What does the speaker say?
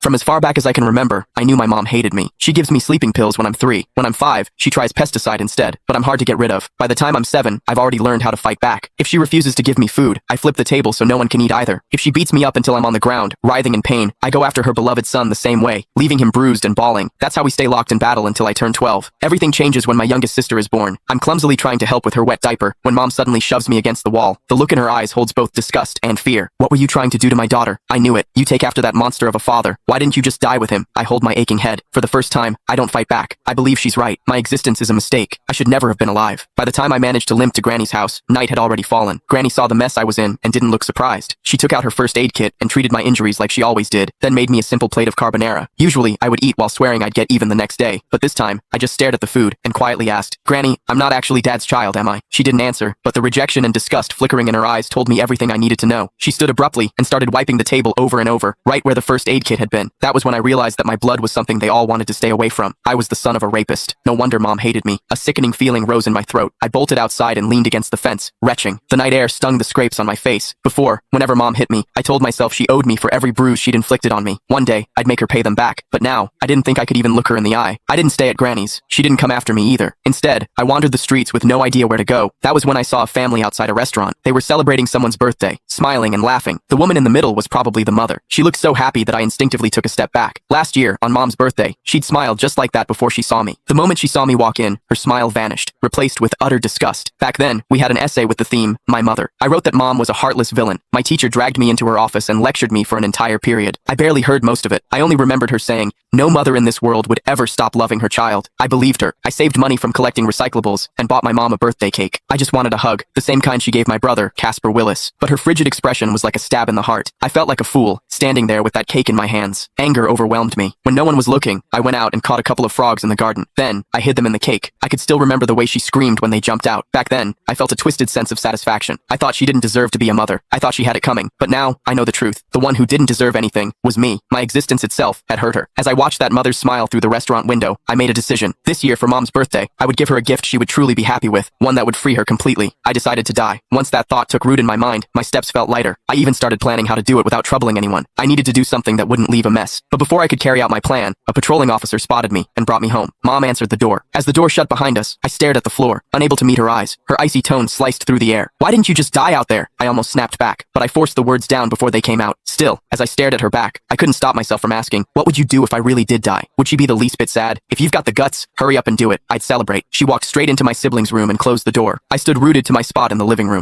From as far back as I can remember, I knew my mom hated me. She gives me sleeping pills when I'm 3. When I'm 5, she tries pesticide instead, but I'm hard to get rid of. By the time I'm 7, I've already learned how to fight back. If she refuses to give me food, I flip the table so no one can eat either. If she beats me up until I'm on the ground, writhing in pain, I go after her beloved son the same way, leaving him bruised and bawling. That's how we stay locked in battle until I turn 12. Everything changes when my youngest sister is born. I'm clumsily trying to help with her wet diaper when mom suddenly shoves me against the wall. The look in her eyes holds both disgust and fear. What were you trying to do to my daughter? I knew it. You take after that monster of a father. Why didn't you just die with him? I hold my aching head. For the first time, I don't fight back. I believe she's right. My existence is a mistake. I should never have been alive. By the time I managed to limp to Granny's house, night had already fallen. Granny saw the mess I was in and didn't look surprised. She took out her first aid kit and treated my injuries like she always did, then made me a simple plate of carbonara. Usually, I would eat while swearing I'd get even the next day, but this time, I just stared at the food and quietly asked, "Granny, I'm not actually Dad's child, am I?" She didn't answer, but the rejection and disgust flickering in her eyes told me everything I needed to know. She stood abruptly and started wiping the table over and over, right where the first aid kit had been. That was when I realized that my blood was something they all wanted to stay away from. I was the son of a rapist. No wonder Mom hated me. A sickening feeling rose in my throat. I bolted outside and leaned against the fence, retching. The night air stung the scrapes on my face. Before, whenever Mom hit me, I told myself she owed me for every bruise she'd inflicted on me. One day, I'd make her pay them back. But now, I didn't think I could even look her in the eye. I didn't stay at Granny's. She didn't come after me either. Instead, I wandered the streets with no idea where to go. That was when I saw a family outside a restaurant. They were celebrating someone's birthday, smiling and laughing. The woman in the middle was probably the mother. She looked so happy that I instinctively took a step back. Last year, on Mom's birthday, she'd smiled just like that before she saw me. The moment she saw me walk in, her smile vanished, replaced with utter disgust. Back then, we had an essay with the theme, My Mother. I wrote that Mom was a heartless villain. My teacher dragged me into her office and lectured me for an entire period. I barely heard most of it. I only remembered her saying, "No mother in this world would ever stop loving her child." I believed her. I saved money from collecting recyclables and bought my mom a birthday cake. I just wanted a hug, the same kind she gave my brother, Casper Willis. But her frigid expression was like a stab in the heart. I felt like a fool, standing there with that cake in my hands. Anger overwhelmed me. When no one was looking, I went out and caught a couple of frogs in the garden. Then, I hid them in the cake. I could still remember the way she screamed when they jumped out. Back then, I felt a twisted sense of satisfaction. I thought she didn't deserve to be a mother. I thought she had it coming. But now, I know the truth. The one who didn't deserve anything was me. My existence itself had hurt her. As I watched that mother's smile through the restaurant window, I made a decision. This year, for Mom's birthday, I would give her a gift she would truly be happy with, one that would free her completely. I decided to die. Once that thought took root in my mind, my steps felt lighter. I even started planning how to do it without troubling anyone. I needed to do something that wouldn't leave a mess. But before I could carry out my plan, a patrolling officer spotted me and brought me home. Mom answered the door. As the door shut behind us, I stared at the floor, unable to meet her eyes. Her icy tone sliced through the air. "Why didn't you just die out there?" I almost snapped back, but I forced the words down before they came out. Still, as I stared at her back, I couldn't stop myself from asking, what would you do if I really did die? Would she be the least bit sad? "If you've got the guts, hurry up and do it. I'd celebrate." She walked straight into my siblings' room and closed the door. I stood rooted to my spot in the living room.